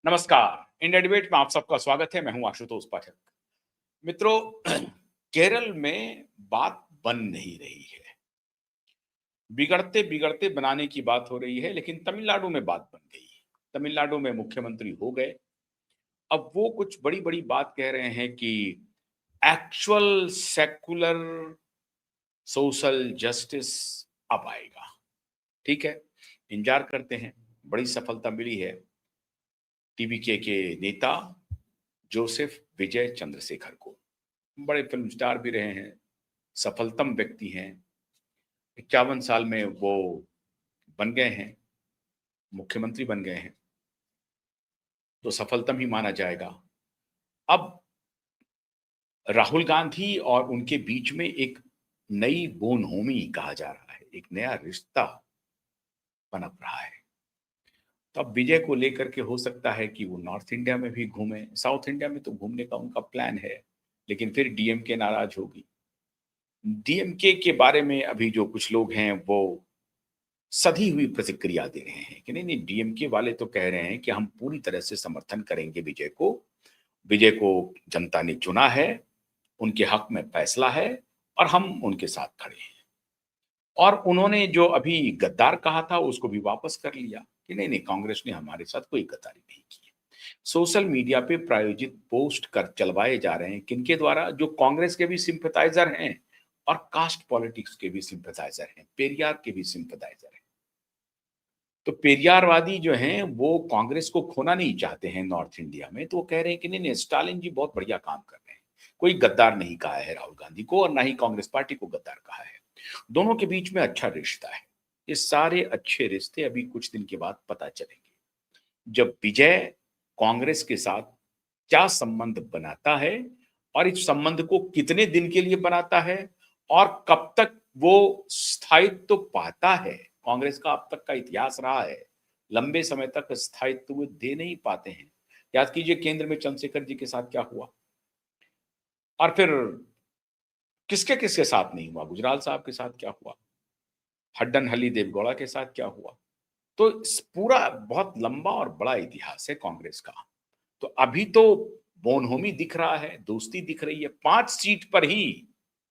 नमस्कार। India debate में आप सबका स्वागत है। मैं हूं आशुतोष पाठक। मित्रों, केरल में बात बन नहीं रही है। बिगड़ते बिगड़ते बनाने की बात हो रही है, लेकिन तमिलनाडु में बात बन गई। तमिलनाडु में मुख्यमंत्री हो गए। अब वो कुछ बड़ी बड़ी बात कह रहे हैं कि एक्चुअल सेकुलर सोशल जस्टिस अब आएगा। ठीक है, इंतजार करते हैं। बड़ी सफलता मिली है टीवीके के नेता जोसेफ विजय चंद्रशेखर को। बड़े फिल्म स्टार भी रहे हैं, सफलतम व्यक्ति हैं। 51 साल में वो बन गए हैं, मुख्यमंत्री बन गए हैं, तो सफलतम ही माना जाएगा। अब राहुल गांधी और उनके बीच में एक नई बोनहोमी कहा जा रहा है, एक नया रिश्ता पनप रहा है। तो अब विजय को लेकर के हो सकता है कि वो नॉर्थ इंडिया में भी घूमे। साउथ इंडिया में तो घूमने का उनका प्लान है, लेकिन फिर डीएमके नाराज होगी। डीएमके के बारे में अभी जो कुछ लोग हैं वो सधी हुई प्रतिक्रिया दे रहे हैं कि नहीं नहीं, डीएमके वाले तो कह रहे हैं कि हम पूरी तरह से समर्थन करेंगे विजय को। विजय को जनता ने चुना है, उनके हक में फैसला है और हम उनके साथ खड़े हैं। और उन्होंने जो अभी गद्दार कहा था उसको भी वापस कर लिया कि नहीं नहीं, कांग्रेस ने हमारे साथ कोई गद्दारी नहीं की। सोशल मीडिया पे प्रायोजित पोस्ट कर चलवाए जा रहे हैं किनके द्वारा, जो कांग्रेस के भी सिंपैथाइजर हैं और कास्ट पॉलिटिक्स के भी सिंपैथाइजर हैं, पेरियार के भी सिंपैथाइजर हैं। तो पेरियारवादी जो हैं वो कांग्रेस को खोना नहीं चाहते हैं नॉर्थ इंडिया में। तो वो कह रहे हैं कि नहीं नहीं, स्टालिन जी बहुत बढ़िया काम कर रहे हैं। कोई गद्दार नहीं कहा है राहुल गांधी को, और ना ही कांग्रेस पार्टी को गद्दार कहा है। दोनों के बीच में अच्छा रिश्ता है। ये सारे अच्छे रिश्ते अभी कुछ दिन के बाद पता चलेंगे, जब विजय कांग्रेस के साथ क्या संबंध बनाता है और इस संबंध को कितने दिन के लिए बनाता है और कब तक वो स्थायित्व तो पाता है। कांग्रेस का अब तक का इतिहास रहा है, लंबे समय तक स्थायित्व वो दे नहीं पाते हैं। याद कीजिए केंद्र में चंद्रशेखर जी के साथ क्या हुआ, और फिर किसके किसके साथ नहीं हुआ, गुजराल साहब के साथ क्या हुआ, हड्डन हली देवगौड़ा के साथ क्या हुआ। तो इस पूरा बहुत लंबा और बड़ा इतिहास है कांग्रेस का। तो अभी तो बोनहोमी दिख रहा है, दोस्ती दिख रही है। 5 सीट पर ही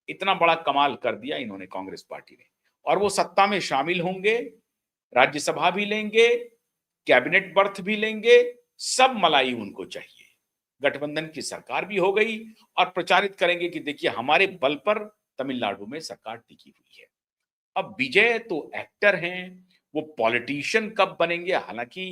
इतना बड़ा कमाल कर दिया इन्होंने कांग्रेस पार्टी ने, और वो सत्ता में शामिल होंगे, राज्यसभा भी लेंगे, कैबिनेट बर्थ भी लेंगे। सब मलाई उनको चाहिए। गठबंधन की सरकार भी हो गई और प्रचारित करेंगे कि देखिए हमारे बल पर तमिलनाडु में सरकार टिकी हुई है। अब विजय तो एक्टर हैं, वो पॉलिटिशियन कब बनेंगे। हालांकि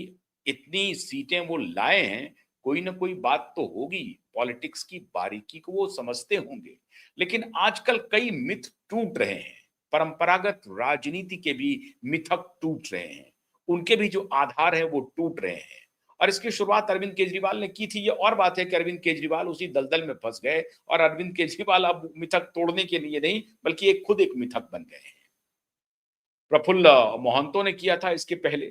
इतनी सीटें वो लाए हैं, कोई ना कोई बात तो होगी, पॉलिटिक्स की बारीकी को वो समझते होंगे। लेकिन आजकल कई मिथ टूट रहे हैं, परंपरागत राजनीति के भी मिथक टूट रहे हैं, उनके भी जो आधार है वो टूट रहे हैं। और इसकी शुरुआत अरविंद केजरीवाल ने की थी। ये और बात है कि अरविंद केजरीवाल उसी दलदल में फंस गए, और अरविंद केजरीवाल अब मिथक तोड़ने के लिए नहीं बल्कि एक खुद एक मिथक बन गए हैं। प्रफुल्ल मोहंतो ने किया था इसके पहले।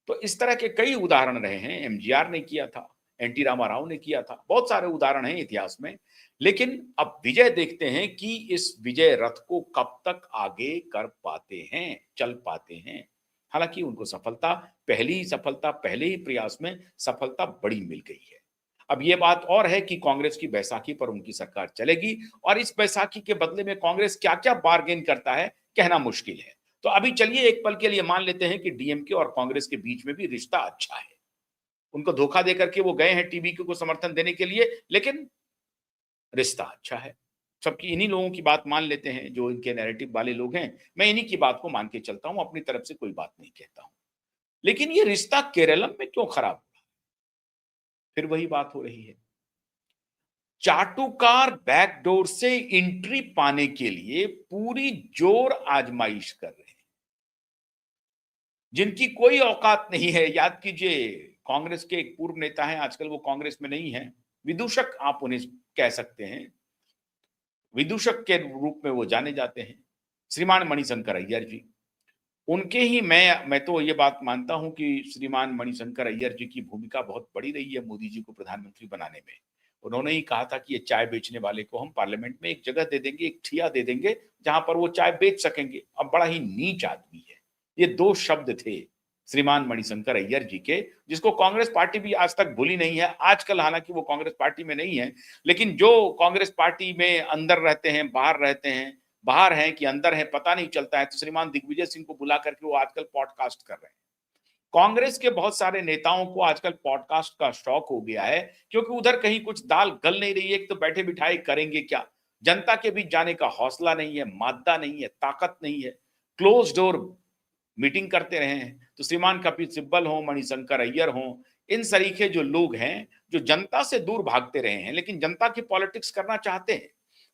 तो इस तरह के कई उदाहरण रहे हैं। एमजीआर ने किया था, एनटी रामाराव ने किया था, बहुत सारे उदाहरण हैं इतिहास में। लेकिन अब विजय देखते हैं कि इस विजय रथ को कब तक आगे कर पाते हैं, चल पाते हैं। हालांकि उनको सफलता, पहले ही प्रयास में सफलता बड़ी मिल गई है। अब ये बात और है कि कांग्रेस की बैसाखी पर उनकी सरकार चलेगी, और इस बैसाखी के बदले में कांग्रेस क्या क्या बार्गेन करता है कहना मुश्किल है। तो अभी चलिए एक पल के लिए मान लेते हैं कि डीएमके और कांग्रेस के बीच में भी रिश्ता अच्छा है। उनको धोखा देकर के वो गए हैं टीबीके को समर्थन देने के लिए, लेकिन रिश्ता अच्छा है। सबकी इन्हीं लोगों की बात मान लेते हैं जो इनके नैरेटिव वाले लोग हैं। मैं इन्हीं की बात को मान के चलता हूं, अपनी तरफ से कोई बात नहीं कहता हूं। लेकिन ये रिश्ता केरलम में क्यों खराब हुआ, फिर वही बात हो रही है। चाटुकार बैकडोर से एंट्री पाने के लिए पूरी जोर आजमाइश कर रहे हैं, जिनकी कोई औकात नहीं है। याद कीजिए, कांग्रेस के एक पूर्व नेता हैं, आजकल वो कांग्रेस में नहीं है, विदूषक आप उन्हें कह सकते हैं, विदूषक के रूप में वो जाने जाते हैं, श्रीमान मणिशंकर अय्यर जी। उनके ही मैं तो ये बात मानता हूं कि श्रीमान मणिशंकर अय्यर जी की भूमिका बहुत बड़ी रही है मोदी जी को प्रधानमंत्री बनाने में। उन्होंने ही कहा था कि ये चाय बेचने वाले को हम पार्लियामेंट में एक जगह दे देंगे, एक ठिया दे देंगे जहां पर वो चाय बेच सकेंगे। अब बड़ा ही नीच आदमी है, ये 2 शब्द थे श्रीमान मणिशंकर अय्यर जी के, जिसको कांग्रेस पार्टी भी आज तक भूली नहीं है। आजकल हालांकि वो कांग्रेस पार्टी में नहीं है, लेकिन जो कांग्रेस पार्टी में अंदर रहते हैं, बाहर रहते हैं, बाहर हैं कि अंदर हैं पता नहीं चलता है, तो श्रीमान दिग्विजय सिंह को बुला करके वो आजकल पॉडकास्ट कर रहे हैं। कांग्रेस के बहुत सारे नेताओं को आजकल पॉडकास्ट का शौक हो गया है, क्योंकि उधर कहीं कुछ दाल गल नहीं रही है, तो बैठे बिठाए करेंगे क्या? जनता के बीच जाने का हौसला नहीं है, मादा नहीं है, ताकत नहीं है, क्लोज डोर मीटिंग करते रहे हैं। तो श्रीमान कपिल सिब्बल हो, मणिशंकर अय्यर हो, इन सरीखे जो लोग हैं, जो जनता से दूर भागते रहे हैं, लेकिन जनता की पॉलिटिक्स करना चाहते हैं,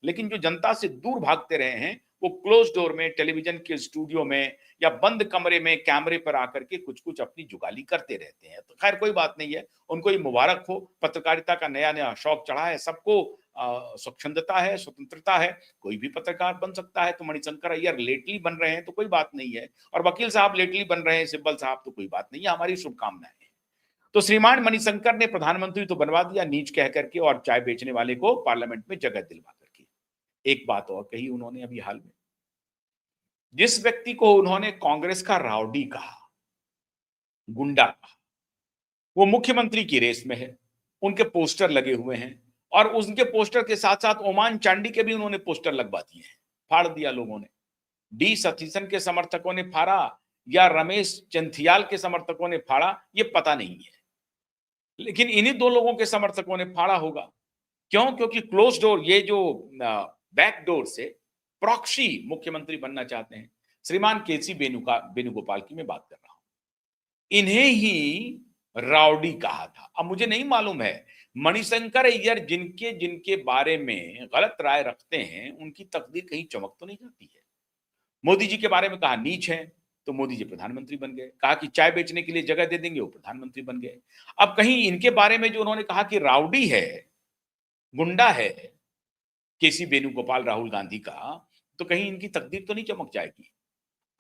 लेकिन जो जनता से दूर भागते रहे हैं, वो क्लोज डोर में, टेलीविजन के स्टूडियो में या बंद कमरे में कैमरे पर आकर के कुछ कुछ अपनी जुगाली करते रहते हैं। तो खैर कोई बात नहीं है, उनको ये मुबारक हो, पत्रकारिता का नया नया शौक चढ़ा है सबको। स्वच्छंदता है, स्वतंत्रता है, कोई भी पत्रकार बन सकता है। तो मणिशंकर अय्यर लेटली बन रहे हैं तो कोई बात नहीं है, और वकील साहब लेटली बन रहे हैं, सिब्बल साहब, तो कोई बात नहीं है, हमारी शुभकामनाएं हैं। तो श्रीमान मणिशंकर ने प्रधानमंत्री तो बनवा दिया नीच कह करके, और चाय बेचने वाले को पार्लियामेंट में जगह दिलवा करके। एक बात और कही उन्होंने अभी हाल में, जिस व्यक्ति को उन्होंने कांग्रेस का राउडी कहा, गुंडा कहा, वो मुख्यमंत्री की रेस में है, उनके पोस्टर लगे हुए हैं, और उनके पोस्टर के साथ साथ ओमान चांडी के भी उन्होंने पोस्टर लगवा दिए हैं, फाड़ दिया लोगों ने। डी सतीशन के समर्थकों ने फाड़ा या रमेश चंथियाल के समर्थकों ने फाड़ा, ये पता नहीं है, लेकिन इन्हीं दो लोगों के समर्थकों ने फाड़ा होगा। क्यों? क्योंकि क्लोज डोर, ये जो बैक डोर से प्रॉक्सी मुख्यमंत्री बनना चाहते हैं। श्रीमान केसी वेणुगोपाल की मैं बात कर रहा हूं, इन्हें ही राउडी कहा था। अब मुझे नहीं मालूम है, मणिशंकर अय्यर जिनके जिनके बारे में गलत राय रखते हैं, उनकी तकदीर कहीं चमक तो नहीं जाती है। मोदी जी के बारे में कहा नीच है, तो मोदी जी प्रधानमंत्री बन गए। कहा कि चाय बेचने के लिए जगह दे देंगे, वो प्रधानमंत्री बन गए। अब कहीं इनके बारे में जो उन्होंने कहा कि राउडी है, गुंडा है, केसी वेणुगोपाल राहुल गांधी का, तो कहीं इनकी तकदीर तो नहीं चमक जाएगी।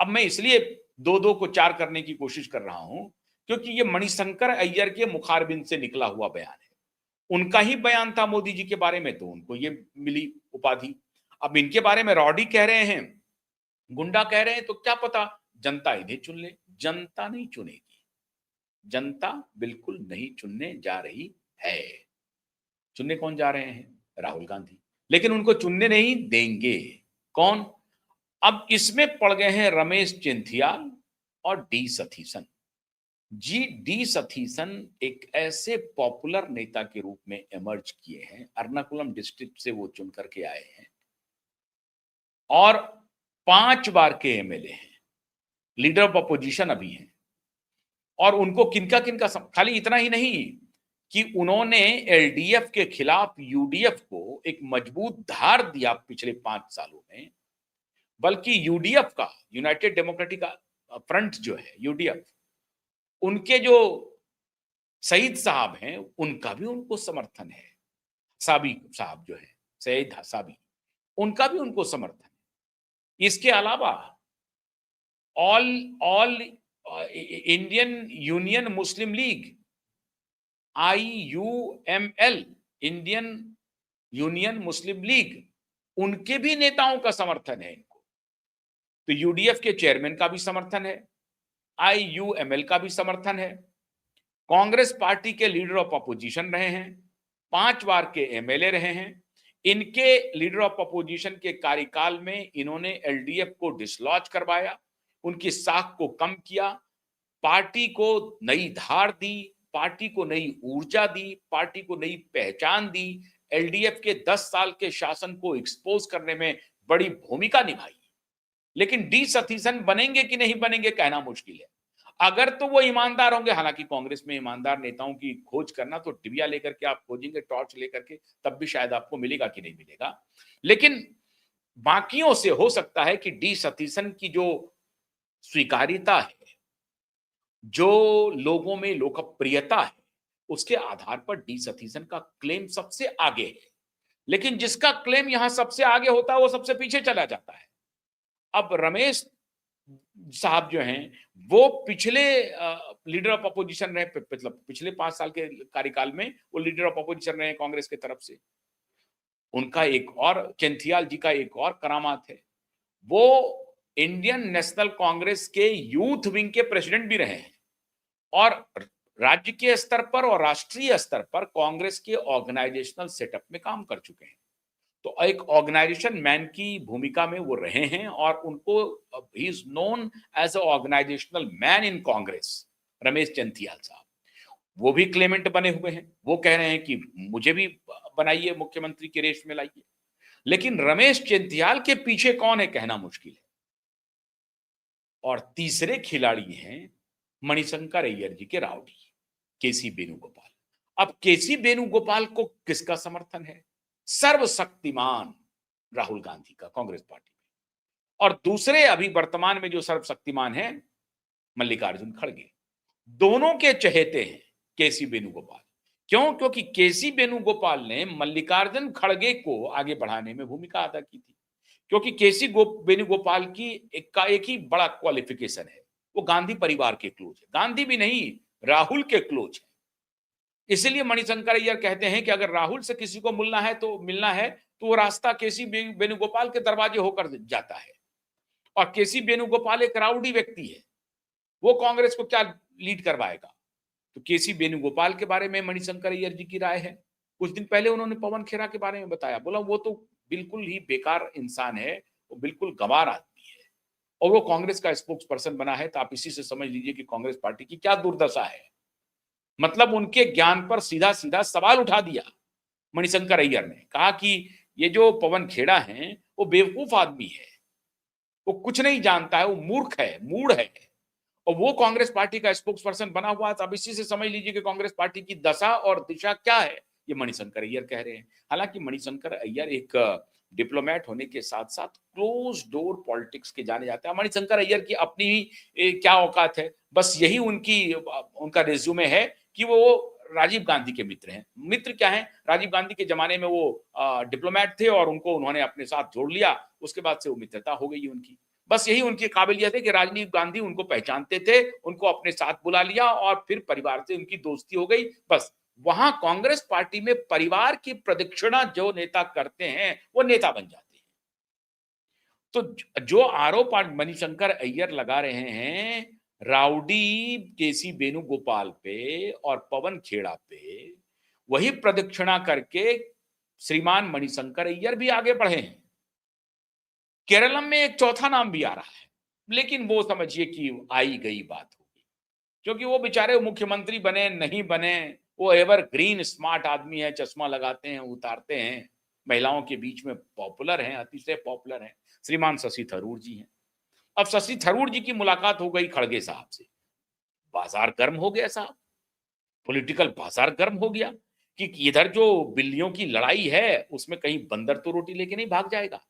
अब मैं इसलिए दो दो को चार करने की कोशिश कर रहा हूं, क्योंकि ये मणिशंकर अय्यर के मुखारबिंद से निकला हुआ बयान है। उनका ही बयान था मोदी जी के बारे में, तो उनको ये मिली उपाधि। अब इनके बारे में रॉडी कह रहे हैं, गुंडा कह रहे हैं, तो क्या पता जनता इन्हें चुन ले। जनता नहीं चुनेगी, जनता बिल्कुल नहीं चुनने जा रही है। चुनने कौन जा रहे हैं? राहुल गांधी। लेकिन उनको चुनने नहीं देंगे। कौन? अब इसमें पड़ गए हैं रमेश चंथियाल और डी सतीशन जी। डी सतीशन एक ऐसे पॉपुलर नेता के रूप में इमर्ज किए हैं, एर्नाकुलम डिस्ट्रिक्ट से वो चुन करके आए हैं, और 5 बार के एमएलए हैं, लीडर ऑफ अपोजिशन अभी हैं। और उनको किनका किनका खाली इतना ही नहीं कि उन्होंने एलडीएफ के खिलाफ यूडीएफ को एक मजबूत धार दिया पिछले 5 सालों में, बल्कि यूडीएफ का, यूनाइटेड डेमोक्रेटिक फ्रंट जो है यूडीएफ, उनके जो सईद साहब हैं, उनका भी उनको समर्थन है। साबी साहब जो है, सईद हसाबी, उनका भी उनको समर्थन है। इसके अलावा ऑल ऑल इंडियन यूनियन मुस्लिम लीग, IUML, इंडियन यूनियन मुस्लिम लीग, उनके भी नेताओं का समर्थन है इनको। तो यूडीएफ के चेयरमैन का भी समर्थन है, IUML का भी समर्थन है। कांग्रेस पार्टी के लीडर ऑफ अपोजिशन रहे हैं, 5 बार के एमएलए रहे हैं। इनके लीडर ऑफ अपोजिशन के कार्यकाल में इन्होंने एलडीएफ को डिसलॉज करवाया, उनकी साख को कम किया, पार्टी को नई धार दी, पार्टी को नई ऊर्जा दी, पार्टी को नई पहचान दी, एलडीएफ के 10 साल के शासन को एक्सपोज करने में बड़ी भूमिका निभाई। लेकिन डी सतीशन बनेंगे कि नहीं बनेंगे कहना मुश्किल है। अगर तो वो ईमानदार होंगे, हालांकि कांग्रेस में ईमानदार नेताओं की खोज करना तो डिबिया लेकर के आप खोजेंगे, टॉर्च लेकर के, तब भी शायद आपको मिलेगा कि नहीं मिलेगा। लेकिन बाकियों से हो सकता है कि डी सतीशन की जो स्वीकार्यता है, जो लोगों में लोकप्रियता है, उसके आधार पर डी सतीशन का क्लेम सबसे आगे है। लेकिन जिसका क्लेम यहां सबसे आगे होता है, वो सबसे पीछे चला जाता है। अब रमेश साहब जो हैं, वो पिछले लीडर ऑफ अपोजिशन रहे, मतलब पिछले 5 साल के कार्यकाल में वो लीडर ऑफ अपोजिशन रहे कांग्रेस की तरफ से। उनका एक और, चंथियाल जी का एक और करामात है, वो इंडियन नेशनल कांग्रेस के यूथ विंग के प्रेसिडेंट भी रहे हैं। और राज्य के स्तर पर और राष्ट्रीय स्तर पर कांग्रेस के ऑर्गेनाइजेशनल सेटअप में काम कर चुके हैं। तो एक ऑर्गेनाइजेशन मैन की भूमिका में वो रहे हैं और उनको ही is known as a organizational man in Congress. Ramesh Chanthiyal साहब वो भी क्लेमेंट बने हुए हैं, वो कह रहे हैं कि मुझे भी बनाइए, मुख्यमंत्री की रेस में लाइए। लेकिन रमेश चंथियाल के पीछे कौन है कहना मुश्किल है। और तीसरे खिलाड़ी हैं मणिशंकर अय्यर जी के राउडी केसी वेणुगोपाल। अब केसी वेणुगोपाल को किसका समर्थन है? सर्वशक्तिमान राहुल गांधी का कांग्रेस पार्टी में। और दूसरे अभी वर्तमान में जो सर्वशक्तिमान है मल्लिकार्जुन खड़गे। दोनों के चहेते हैं केसी वेणुगोपाल। क्यों? क्योंकि केसी वेणुगोपाल ने मल्लिकार्जुन खड़गे को आगे बढ़ाने में भूमिका अदा की थी। क्योंकि वेणुगोपाल की एक ही बड़ा क्वालिफिकेशन है, वो गांधी परिवार के क्लोज है। गांधी भी नहीं, राहुल के क्लोज है। इसलिए मणिशंकर अय्यर कहते हैं कि अगर राहुल से किसी को मिलना है तो वो रास्ता केसी वेणुगोपाल के दरवाजे होकर जाता है। और केसी वेणुगोपाल एक राउडी व्यक्ति है, वो कांग्रेस को क्या लीड करवाएगा? तो केसी वेणुगोपाल के बारे में मणिशंकर अय्यर जी की राय है। कुछ दिन पहले उन्होंने पवन खेरा के बारे में बताया, बोला वो तो बिल्कुल ही बेकार इंसान है, वो बिल्कुल गंवार आदमी है और वो कांग्रेस का स्पोक्स पर्सन बना है। तो आप इसी से समझ लीजिए कि कांग्रेस पार्टी की क्या दुर्दशा है। मतलब उनके ज्ञान पर सीधा सीधा सवाल उठा दिया मणिशंकर अय्यर ने। कहा कि ये जो पवन खेड़ा है वो बेवकूफ आदमी है, वो कुछ नहीं जानता है, वो मूर्ख है, मूढ़ है। और वो कांग्रेस पार्टी का स्पोक्स पर्सन बना हुआ है। तो अब इसी से समझ लीजिए कि कांग्रेस पार्टी की दशा और दिशा क्या है, ये मणिशंकर अय्यर कह रहे हैं। हालांकि मणिशंकर अय्यर एक डिप्लोमेट होने के साथ साथ क्लोज डोर पॉलिटिक्स के जाने जाते हैं। मणिशंकर अय्यर की अपनी ही क्या औकात है, बस यही उनका रिज्यूमे है कि वो राजीव गांधी के मित्र हैं। मित्र क्या है, राजीव गांधी के जमाने में वो डिप्लोमेट थे और उन्होंने अपने साथ जोड़ लिया, उसके बाद से वो मित्रता हो गई उनकी। बस यही उनकी काबिलियत है कि राजीव गांधी उनको पहचानते थे, उनको अपने साथ बुला लिया और फिर परिवार से उनकी दोस्ती हो गई। बस वहां कांग्रेस पार्टी में परिवार की प्रदक्षिणा जो नेता करते हैं वो नेता बन जाते हैं। तो जो आरोप आज मणिशंकर अय्यर लगा रहे हैं राउडी केसी वेणुगोपाल पे और पवन खेड़ा पे, वही प्रदक्षिणा करके श्रीमान मणिशंकर अय्यर भी आगे बढ़े हैं। केरलम में एक चौथा नाम भी आ रहा है, लेकिन वो समझिए कि आई गई बात होगी, क्योंकि वो बेचारे मुख्यमंत्री बने नहीं बने, वो एवरग्रीन स्मार्ट आदमी है, चश्मा लगाते हैं, उतारते हैं, महिलाओं के बीच में पॉपुलर हैं, अतिशय पॉपुलर हैं। श्रीमान शशि थरूर जी हैं। अब शशि थरूर जी की मुलाकात हो गई खड़गे साहब से, बाजार गर्म हो गया साहब, पॉलिटिकल बाजार गर्म हो गया कि इधर जो बिल्लियों की लड़ाई है उसमें कहीं बंदर तो रोटी लेके नहीं भाग जाएगा।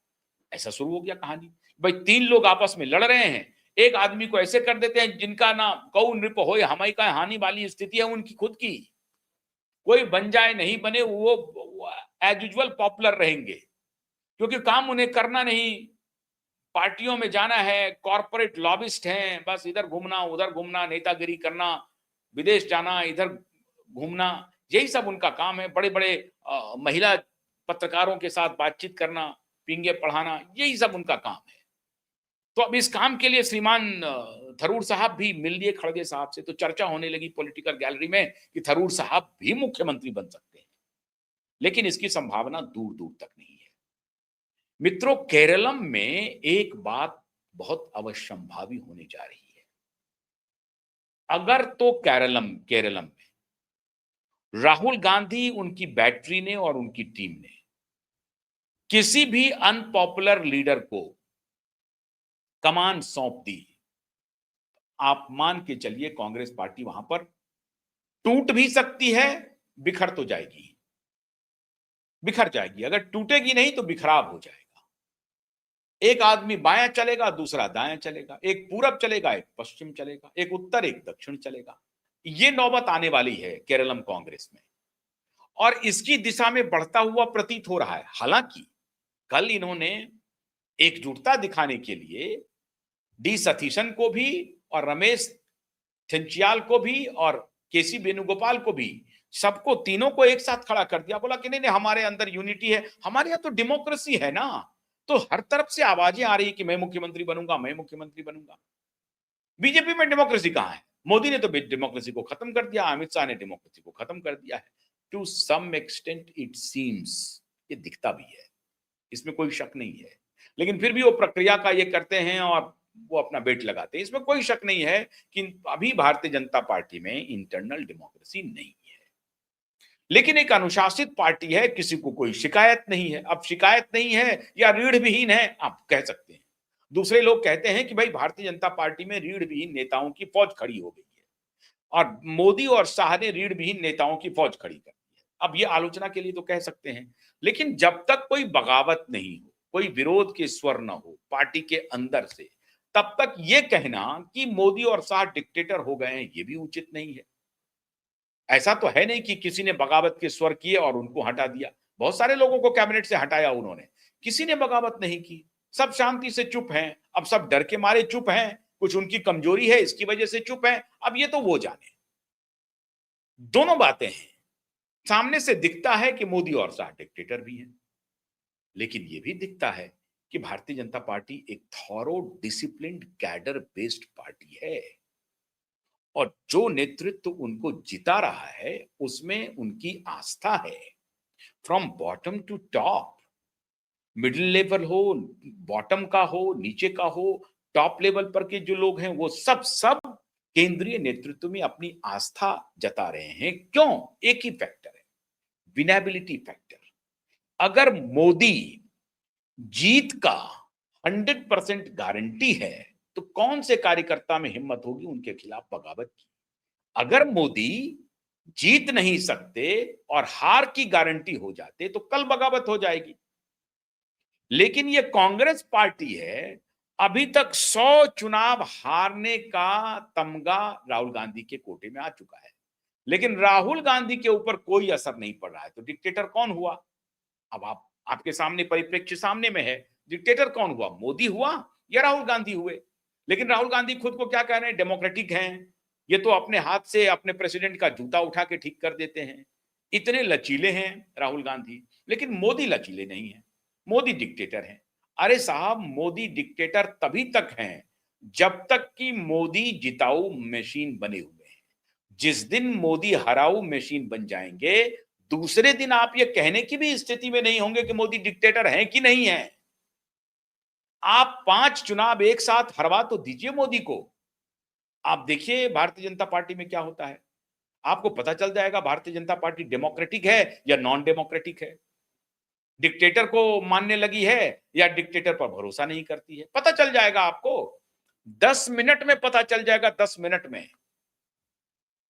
ऐसा शुरू हो गया कहानी। भाई 3 लोग आपस में लड़ रहे हैं, एक आदमी को ऐसे कर देते हैं जिनका ना कौ नृप होय हमाई का हानि वाली स्थिति है उनकी खुद की। कोई बन जाए नहीं बने, वो एज यूजुअल पॉपुलर रहेंगे, क्योंकि काम उन्हें करना नहीं, पार्टियों में जाना है, कॉर्पोरेट लॉबिस्ट हैं, बस इधर घूमना उधर घूमना, नेतागिरी करना, विदेश जाना इधर घूमना, यही सब उनका काम है। बड़े बड़े महिला पत्रकारों के साथ बातचीत करना, पींगे पढ़ाना, यही सब उनका काम है। तो अब इस काम के लिए श्रीमान थरूर साहब भी मिल लिए खड़गे साहब से। तो चर्चा होने लगी पॉलिटिकल गैलरी में कि थरूर साहब भी मुख्यमंत्री बन सकते हैं, लेकिन इसकी संभावना दूर दूर तक नहीं है। मित्रों, केरलम में एक बात बहुत अवश्यंभावी होने जा रही है। अगर तो केरलम केरलम में राहुल गांधी, उनकी बैटरी ने और उनकी टीम ने किसी भी अनपॉपुलर लीडर को कमान सौंप दी, आप मान के चलिए कांग्रेस पार्टी वहां पर टूट भी सकती है, बिखर तो जाएगी, बिखर जाएगी। अगर टूटेगी नहीं तो बिखराव हो जाएगा। एक आदमी बायां चलेगा, दूसरा दायां चलेगा, एक पूरब चलेगा, एक पश्चिम चलेगा, एक उत्तर एक दक्षिण चलेगा। ये नौबत आने वाली है केरलम कांग्रेस में और इसकी दिशा में बढ़ता हुआ प्रतीत हो रहा है। हालांकि कल इन्होंने एकजुटता दिखाने के लिए डी सतीशन को भी और रमेश चंचियाल को भी और केसी वेणुगोपाल को भी, सबको तीनों को एक साथ खड़ा कर दिया। बोला कि नहीं नहीं, हमारे अंदर यूनिटी है, हमारे यहाँ तो डेमोक्रेसी है ना। तो हर तरफ से आवाजें आ रही कि मैं मुख्यमंत्री बनूंगा, मैं मुख्यमंत्री बनूंगा। बीजेपी में डेमोक्रेसी कहां है? मोदी ने तो डेमोक्रेसी को खत्म कर दिया, अमित शाह ने डेमोक्रेसी को खत्म कर दिया है। To some extent it seems, ये दिखता भी है, इसमें कोई शक नहीं है। लेकिन फिर भी वो प्रक्रिया का ये करते हैं और वो अपना बेट लगाते हैं। इसमें कोई शक नहीं है कि अभी भारतीय जनता पार्टी में इंटरनल डेमोक्रेसी नहीं है, लेकिन एक अनुशासित पार्टी है, किसी को कोई शिकायत नहीं है। अब शिकायत नहीं है या रीढ़ विहीन है, आप कह सकते हैं। दूसरे लोग कहते हैं कि भाई भारतीय जनता पार्टी में रीढ़ विहीन नेताओं की फौज खड़ी हो गई है और मोदी और शाह ने रीढ़ विहीन नेताओं की फौज खड़ी कर दी है। अब ये आलोचना के लिए तो कह सकते हैं, लेकिन जब तक कोई बगावत नहीं हो, कोई विरोध के स्वर न हो पार्टी के अंदर से, तब तक ये कहना कि मोदी और शाह डिक्टेटर हो गए हैं, ये भी उचित नहीं है। ऐसा तो है नहीं कि किसी ने बगावत के स्वर किए और उनको हटा दिया। बहुत सारे लोगों को कैबिनेट से हटाया उन्होंने, किसी ने बगावत नहीं की। सब शांति से चुप हैं। अब सब डर के मारे चुप हैं, कुछ उनकी कमजोरी है इसकी वजह से चुप हैं। अब ये तो वो जाने। दोनों बातें हैं। सामने से दिखता है कि मोदी और शाह डिक्टेटर भी हैं, लेकिन ये भी दिखता है कि भारतीय जनता पार्टी एक thorough disciplined cadre based party है और जो नेतृत्व उनको जिता रहा है उसमें उनकी आस्था है। From bottom to top, middle level हो, बॉटम का हो, नीचे का हो, टॉप लेवल पर के जो लोग हैं वो सब सब केंद्रीय नेतृत्व में अपनी आस्था जता रहे हैं। क्यों? एक ही फैक्टर है, विनेबिलिटी फैक्टर। अगर मोदी जीत का 100% गारंटी है तो कौन से कार्यकर्ता में हिम्मत होगी उनके खिलाफ बगावत की? अगर मोदी जीत नहीं सकते और हार की गारंटी हो जाते तो कल बगावत हो जाएगी। लेकिन ये कांग्रेस पार्टी है, अभी तक 100 चुनाव हारने का तमगा राहुल गांधी के कोटे में आ चुका है, लेकिन राहुल गांधी के ऊपर कोई असर नहीं पड़ रहा है। तो डिक्टेटर कौन हुआ? अब आपके सामने परिप्रेक्ष्य सामने में है, डिक्टेटर कौन हुआ? मोदी हुआ या राहुल गांधी हुए? लेकिन राहुल गांधी खुद को क्या कह रहे हैं? डेमोक्रेटिक हैं, ये तो अपने हाथ से अपने प्रेसिडेंट का जूता उठा के ठीक कर देते हैं, इतने लचीले हैं राहुल गांधी। लेकिन मोदी लचीले नहीं है, मोदी डिक्टेटर हैं। अरे साहब, मोदी डिक्टेटर तभी तक हैं जब तक कि मोदी जिताऊ मशीन बने हुए हैं। जिस दिन मोदी हराऊ मशीन बन जाएंगे, दूसरे दिन आप ये कहने की भी स्थिति में नहीं होंगे कि मोदी डिक्टेटर हैं कि नहीं है। आप 5 चुनाव एक साथ हरवा तो दीजिए मोदी को। आप देखिए भारतीय जनता पार्टी में क्या होता है, आपको पता चल जाएगा भारतीय जनता पार्टी डेमोक्रेटिक है या नॉन डेमोक्रेटिक है, डिक्टेटर को मानने लगी है या डिक्टेटर पर भरोसा नहीं करती है। पता चल जाएगा आपको, 10 मिनट में पता चल जाएगा, 10 मिनट में।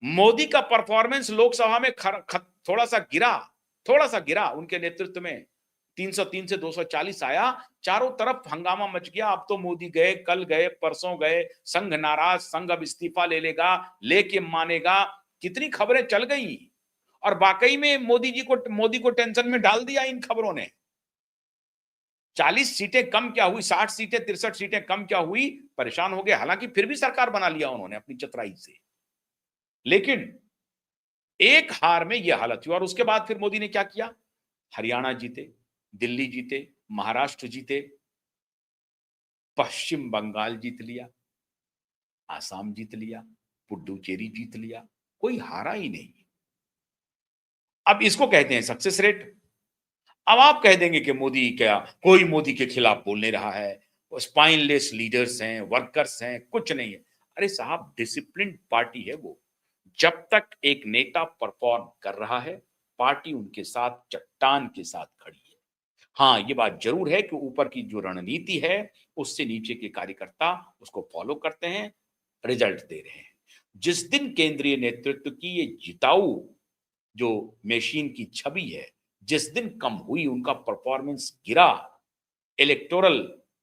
मोदी का परफॉर्मेंस लोकसभा में थोड़ा सा गिरा उनके नेतृत्व में, 303 से 240 आया, चारों तरफ हंगामा मच गया। अब तो मोदी गए, कल गए, परसों गए, संघ नाराज, संघ अब इस्तीफा ले लेगा, लेके मानेगा, कितनी खबरें चल गई। और वाकई में मोदी को टेंशन में डाल दिया इन खबरों ने। 40 सीटें कम क्या हुई, 60 सीटें 63 सीटें कम क्या हुई, परेशान हो गए। हालांकि फिर भी सरकार बना लिया उन्होंने अपनी चतुराई से, लेकिन एक हार में यह हालत हुई। और उसके बाद फिर मोदी ने क्या किया? हरियाणा जीते, दिल्ली जीते, महाराष्ट्र जीते, पश्चिम बंगाल जीत लिया, आसाम जीत लिया, पुडुचेरी जीत लिया, कोई हारा ही नहीं। अब इसको कहते हैं सक्सेस रेट। अब आप कह देंगे कि मोदी क्या, कोई मोदी के खिलाफ बोल नहीं रहा है, स्पाइनलेस लीडर्स हैं, वर्कर्स हैं, कुछ नहीं है। अरे साहब, डिसिप्लिन पार्टी है वो। जब तक एक नेता परफॉर्म कर रहा है, पार्टी उनके साथ चट्टान के साथ खड़ी है। हाँ, ये बात जरूर है कि ऊपर की जो रणनीति है उससे नीचे के कार्यकर्ता उसको फॉलो करते हैं, रिजल्ट दे रहे हैं। जिस दिन केंद्रीय नेतृत्व की ये जिताऊ जो मशीन की छवि है, जिस दिन कम हुई, उनका परफॉर्मेंस गिरा, इलेक्टोरल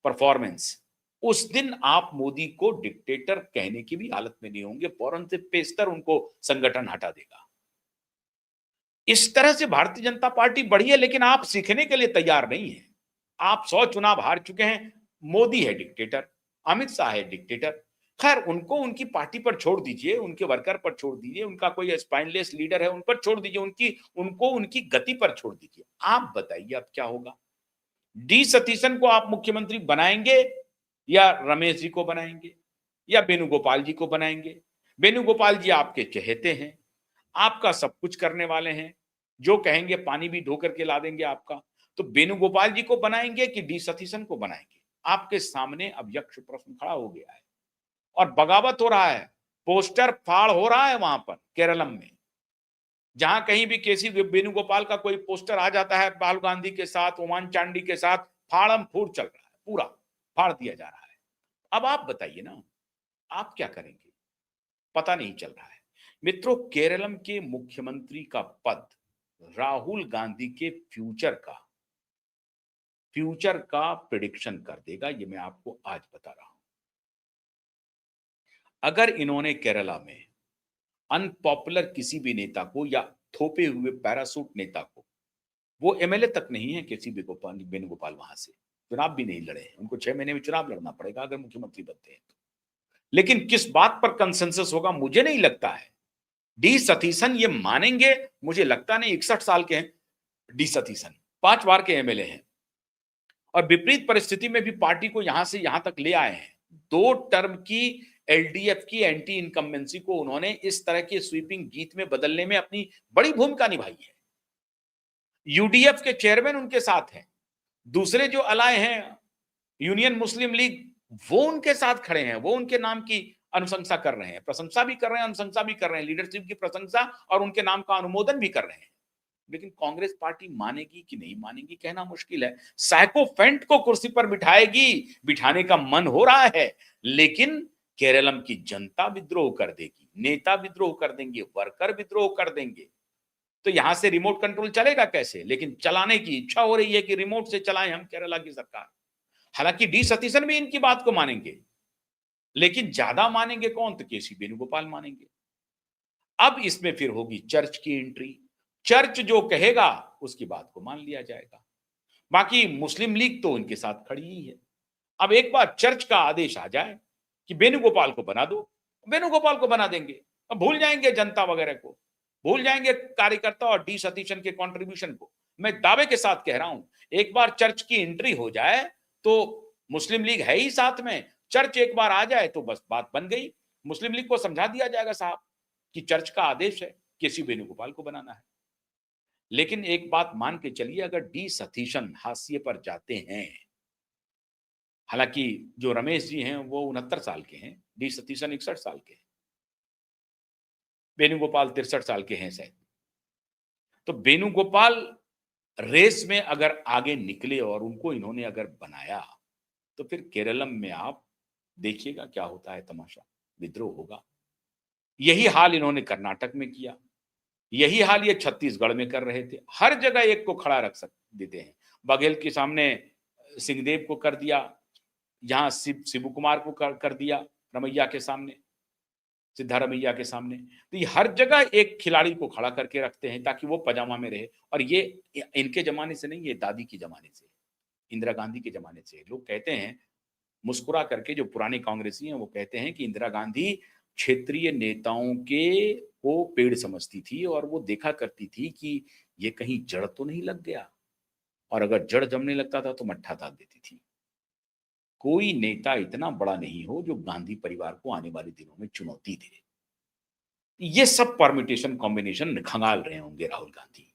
परफॉर्मेंस, उस दिन आप मोदी को डिक्टेटर कहने की भी हालत में नहीं होंगे, फौरन से पेस्तर उनको संगठन हटा देगा। इस तरह से भारतीय जनता पार्टी बढ़ी है, लेकिन आप सीखने के लिए तैयार नहीं है। आप 100 चुनाव हार चुके हैं। मोदी है डिक्टेटर, अमित शाह है डिक्टेटर। खैर, उनको उनकी पार्टी पर छोड़ दीजिए, उनके वर्कर पर छोड़ दीजिए, उनका कोई स्पाइनलेस लीडर है उन पर छोड़ दीजिए, उनको उनकी गति पर छोड़ दीजिए। आप बताइए अब क्या होगा? डी सतीशन को आप मुख्यमंत्री बनाएंगे या रमेश जी को बनाएंगे या वेणुगोपाल जी को बनाएंगे? वेणुगोपाल जी आपके चहेते हैं, आपका सब कुछ करने वाले हैं, जो कहेंगे पानी भी ढो करके ला देंगे आपका। तो वेणुगोपाल जी को बनाएंगे कि डी सतीशन को बनाएंगे? आपके सामने अब यक्ष प्रश्न खड़ा हो गया है और बगावत हो रहा है, पोस्टर फाड़ हो रहा है वहां पर केरलम में। जहां कहीं भी केसी वेणुगोपाल का कोई पोस्टर आ जाता है राहुल गांधी के साथ, ओमान चांडी के साथ, फाड़म फूड़ चल रहा है, पूरा फाड़ दिया जा रहा है। अब आप बताइए ना, आप क्या करेंगे? पता नहीं चल रहा है। मित्रों, केरलम के मुख्यमंत्री का पद राहुल गांधी के फ्यूचर का प्रिडिक्शन कर देगा, ये मैं आपको आज बता रहा हूं। अगर इन्होंने केरला में अनपॉपुलर किसी भी नेता को या थोपे हुए पैरासूट नेता को, वो एमएलए तक नहीं है किसी वेणुगोपाल वहां से चुनाव भी नहीं लड़े हैं, उनको 6 महीने में चुनाव लड़ना पड़ेगा अगर मुख्यमंत्री बनते हैं तो। लेकिन किस बात पर कंसेंसस होगा मुझे नहीं लगता है। डी सतीशन ये मानेंगे, मुझे लगता नहीं। 61 साल के हैं डी सतीशन, 5 बार के एमएलए हैं और विपरीत परिस्थिति में भी पार्टी को यहां से यहां तक ले आए हैं। 2 टर्म की एलडीएफ की एंटी इनकम्बेंसी को उन्होंने इस तरह के स्वीपिंग जीत में बदलने में अपनी बड़ी भूमिका निभाई है। यूडीएफ के चेयरमैन उनके साथ हैं, दूसरे जो अलाय हैं यूनियन मुस्लिम लीग, वो उनके साथ खड़े हैं, वो उनके नाम की अनुशंसा कर रहे हैं, प्रशंसा भी कर रहे हैं, अनुशंसा भी कर रहे हैं, लीडरशिप की प्रशंसा और उनके नाम का अनुमोदन भी कर रहे हैं। लेकिन कांग्रेस पार्टी मानेगी कि नहीं मानेगी कहना मुश्किल है। साइकोफेंट को कुर्सी पर बिठाएगी, बिठाने का मन हो रहा है, लेकिन केरलम की जनता विद्रोह कर देगी, नेता विद्रोह कर देंगे, वर्कर विद्रोह कर देंगे। तो यहां से रिमोट कंट्रोल चलेगा कैसे? लेकिन चलाने की इच्छा हो रही है कि रिमोट से चलाएं हम केरला की सरकार। हालांकि डी सतीशन भी इनकी बात को मानेंगे, लेकिन ज्यादा मानेंगे कौन? तो केसी वेणुगोपाल मानेंगे। अब इसमें फिर होगी चर्च की एंट्री। चर्च जो कहेगा उसकी बात को मान लिया जाएगा। बाकी मुस्लिम लीग तो उनके साथ खड़ी ही है। अब एक बार चर्च का आदेश आ जाए कि वेणुगोपाल को बना दो, वेणुगोपाल को बना देंगे। अब भूल जाएंगे जनता वगैरह को, भूल जाएंगे कार्यकर्ता और डी सतीशन के कंट्रीब्यूशन को। मैं दावे के साथ कह रहा हूं, एक बार चर्च की एंट्री हो जाए तो मुस्लिम लीग है ही साथ में, चर्च एक बार आ जाए तो बस बात बन गई। मुस्लिम लीग को समझा दिया जाएगा साहब कि चर्च का आदेश है, केसी वेणुगोपाल को बनाना है। लेकिन एक बात मान के चलिए, अगर डी सतीशन हाशिए पर जाते हैं, हालांकि जो रमेश जी हैं वो 69 साल के हैं, डी सतीशन 61 साल के हैं, वेणुगोपाल 63 साल के हैं शायद। तो वेणुगोपाल रेस में अगर आगे निकले और उनको इन्होंने अगर बनाया, तो फिर केरलम में आप देखिएगा क्या होता है तमाशा, विद्रोह होगा। यही हाल इन्होंने कर्नाटक में किया, यही हाल ये छत्तीसगढ़ में कर रहे थे। हर जगह एक को खड़ा रख देते हैं। बघेल के सामने सिंहदेव को कर दिया, यहाँ शिबू कुमार को कर दिया, रमैया के सामने, सिद्धारमैया के सामने। तो ये हर जगह एक खिलाड़ी को खड़ा करके रखते हैं ताकि वो पजामा में रहे। और ये इनके जमाने से नहीं, ये दादी के जमाने से, इंदिरा गांधी के जमाने से। लोग कहते हैं मुस्कुरा करके, जो पुराने कांग्रेसी हैं वो कहते हैं कि इंदिरा गांधी क्षेत्रीय नेताओं के को पेड़ समझती थी और वो देखा करती थी कि ये कहीं जड़ तो नहीं लग गया, और अगर जड़ जमने लगता था तो मट्ठा दाग देती थी। कोई नेता इतना बड़ा नहीं हो जो गांधी परिवार को आने वाले दिनों में चुनौती दे। ये सब परम्यूटेशन कॉम्बिनेशन खंगाल रहे होंगे राहुल गांधी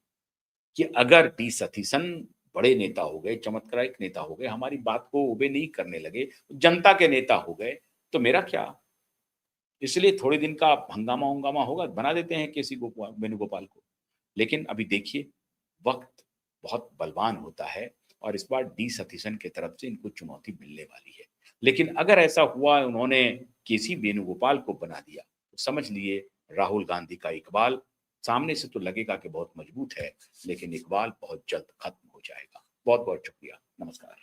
कि अगर डी सतीशन बड़े नेता हो गए, चमत्कारिक नेता हो गए, हमारी बात को ओबे नहीं करने लगे, जनता के नेता हो गए, तो मेरा क्या? इसलिए थोड़े दिन का हंगामा हंगामा होगा, बना देते हैं केसी वेणुगोपाल को। लेकिन अभी देखिए, वक्त बहुत बलवान होता है और इस बार डी सतीशन की तरफ से इनको चुनौती मिलने वाली है। लेकिन अगर ऐसा हुआ उन्होंने केसी वेणुगोपाल को बना दिया, तो समझ लिए राहुल गांधी का इकबाल सामने से तो लगेगा कि बहुत मजबूत है, लेकिन इकबाल बहुत जल्द खत्म हो जाएगा। बहुत बहुत शुक्रिया, नमस्कार।